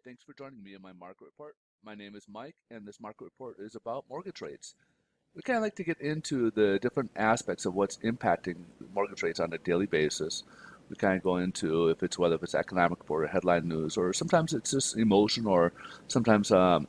thanks for joining me in my market report. My name is Mike, and this market report is about mortgage rates. We kind of like to get into the different aspects of what's impacting mortgage rates on a daily basis. We kind of go into if it's whether it's economic report or headline news, or sometimes it's just emotion, or sometimes the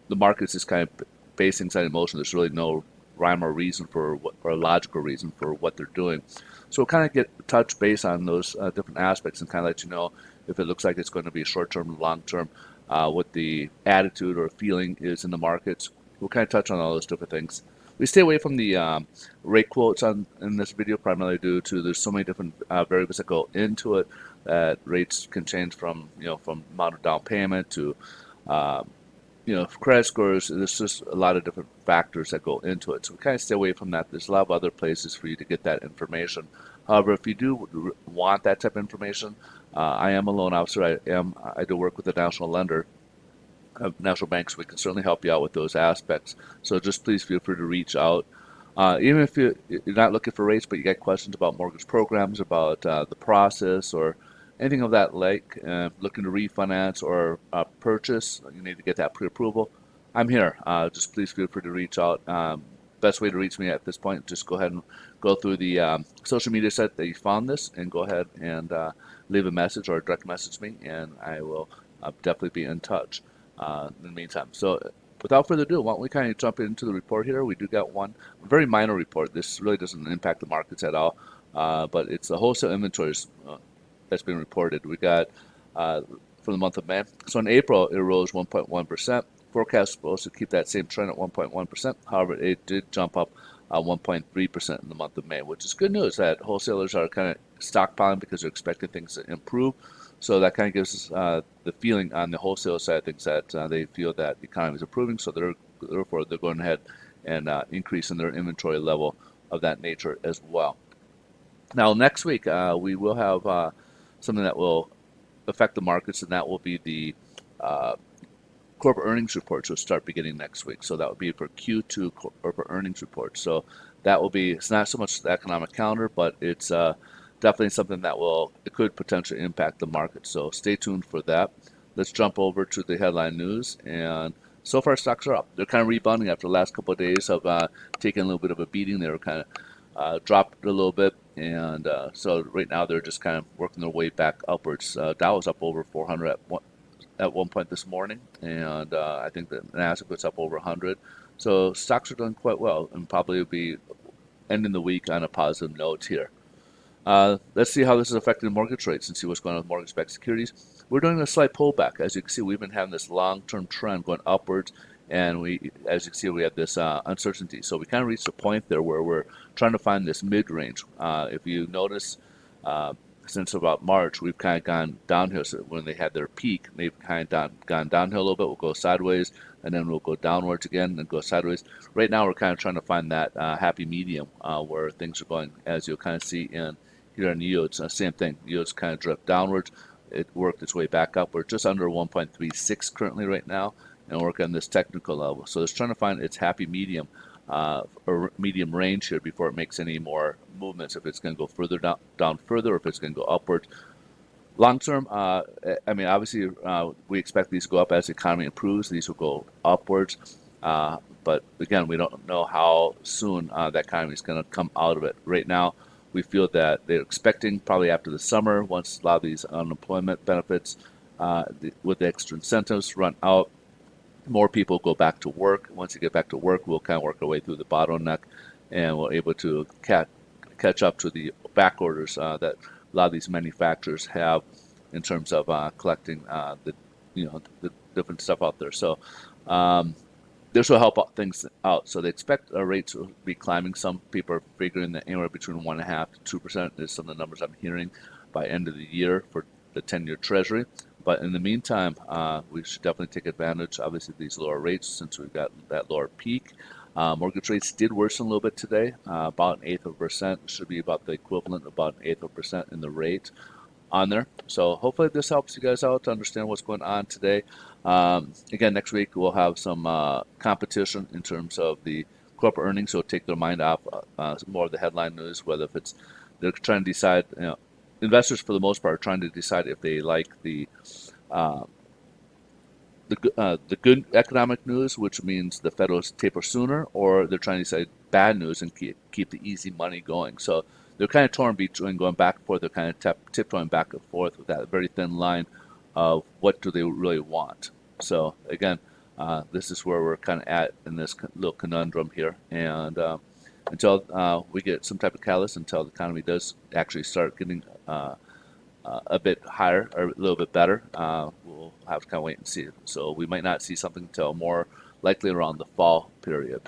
market's just kind of basing on emotion. There's really no rhyme or reason for what, or a logical reason for what they're doing. So we'll kind of get touch base on those different aspects and kind of let you know if it looks like it's going to be short term and long term, what the attitude or feeling is in the markets. We'll kind of touch on all those different things. We stay away from the rate quotes in this video primarily due to there's so many different variables that go into it that rates can change from from amount of down payment to uh, credit scores. There's just a lot of different factors that go into it. So we kind of stay away from that. There's a lot of other places for you to get that information. However, if you do want that type of information, I am a loan officer. I do work with a national lender, national banks. We can certainly help you out with those aspects. So just please feel free to reach out. Even if you're not looking for rates, but you got questions about mortgage programs, about the process, or anything of that like, looking to refinance or purchase, you need to get that pre-approval. I'm here. Just please feel free to reach out. Best way to reach me at this point, just go ahead and go through the social media site that you found this, and go ahead and leave a message or direct message me, and I will definitely be in touch in the meantime. So without further ado, why don't we kind of jump into the report here? We do got one very minor report. This really doesn't impact the markets at all, but it's the wholesale inventories that's been reported. We got for the month of May. So in April, it rose 1.1%. Forecast supposed to keep that same trend at 1.1%. However, it did jump up 1.3% in the month of May, which is good news that wholesalers are kind of stockpiling because they're expecting things to improve. So that kind of gives us the feeling on the wholesale side of things that they feel that the economy is improving. So therefore they're going ahead and increasing their inventory level of that nature as well. Now next week we will have something that will affect the markets, and that will be the uh, corporate earnings reports will start beginning next week. So that would be for Q2 corporate earnings reports. So that will be, it's not so much the economic calendar, but it's definitely something that it could potentially impact the market. So stay tuned for that. Let's jump over to the headline news. And so far stocks are up. They're kind of rebounding after the last couple of days of taking a little bit of a beating. They were kind of dropped a little bit. And so right now they're just kind of working their way back upwards. Dow was up over 400 at one point this morning, and I think the Nasdaq was up over 100. So stocks are doing quite well, and probably will be ending the week on a positive note here. Let's see how this is affecting mortgage rates and see what's going on with mortgage-backed securities. We're doing a slight pullback. As you can see, we've been having this long-term trend going upwards, and as you can see, we have this uncertainty. So we kind of reached a point there where we're trying to find this mid-range. If you notice, uh, since about March, we've kind of gone downhill. So when they had their peak, they've kind of gone downhill a little bit. We'll go sideways, and then we'll go downwards again and go sideways. Right now, we're kind of trying to find that happy medium where things are going, as you'll kind of see in here on yields. Same thing. Yields kind of drift downwards. It worked its way back up. We're just under 1.36 currently right now, and work on this technical level. So it's trying to find its happy medium or medium range here before it makes any more movements. If it's going to go further down further, or if it's going to go upward. Long term, I mean, obviously, we expect these to go up as the economy improves. These will go upwards. But again, we don't know how soon that economy is going to come out of it. Right now, we feel that they're expecting probably after the summer, once a lot of these unemployment benefits with the extra incentives run out, more people go back to work. Once you get back to work, we'll kind of work our way through the bottleneck, and we're able to catch up to the back orders that a lot of these manufacturers have in terms of collecting the different stuff out there. So um, this will help things out. So they expect rates will be climbing. Some people are figuring that anywhere between 1.5% to 2% is some of the numbers I'm hearing by end of the year for the 10-year Treasury. But in the meantime, we should definitely take advantage, obviously, of these lower rates since we've got that lower peak. Mortgage rates did worsen a little bit today, about 1/8 of a percent. It should be about the equivalent of about 1/8 of a percent in the rate on there. So hopefully this helps you guys out to understand what's going on today. Again, next week we'll have some competition in terms of the corporate earnings, so take their mind off more of the headline news, whether if it's they're trying to decide, investors for the most part are trying to decide if they like the uh, the good economic news, which means the Fed will taper sooner, or they're trying to say bad news and keep the easy money going. So they're kind of torn between going back and forth. They're kind of tiptoeing back and forth with that very thin line of what do they really want. So again, this is where we're kind of at in this little conundrum here, and until we get some type of catalyst, until the economy does actually start getting a bit higher or a little bit better, we'll have to kind of wait and see. So we might not see something until more likely around the fall period.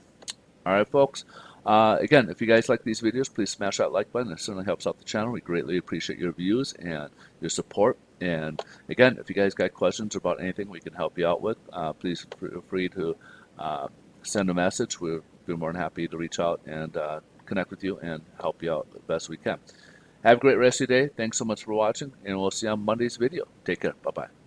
All right, folks. Again, if you guys like these videos, please smash that like button. It certainly helps out the channel. We greatly appreciate your views and your support. And again, if you guys got questions about anything we can help you out with, please feel free to send a message. We'll be more than happy to reach out and connect with you and help you out the best we can. Have a great rest of your day. Thanks so much for watching, and we'll see you on Monday's video. Take care. Bye-bye.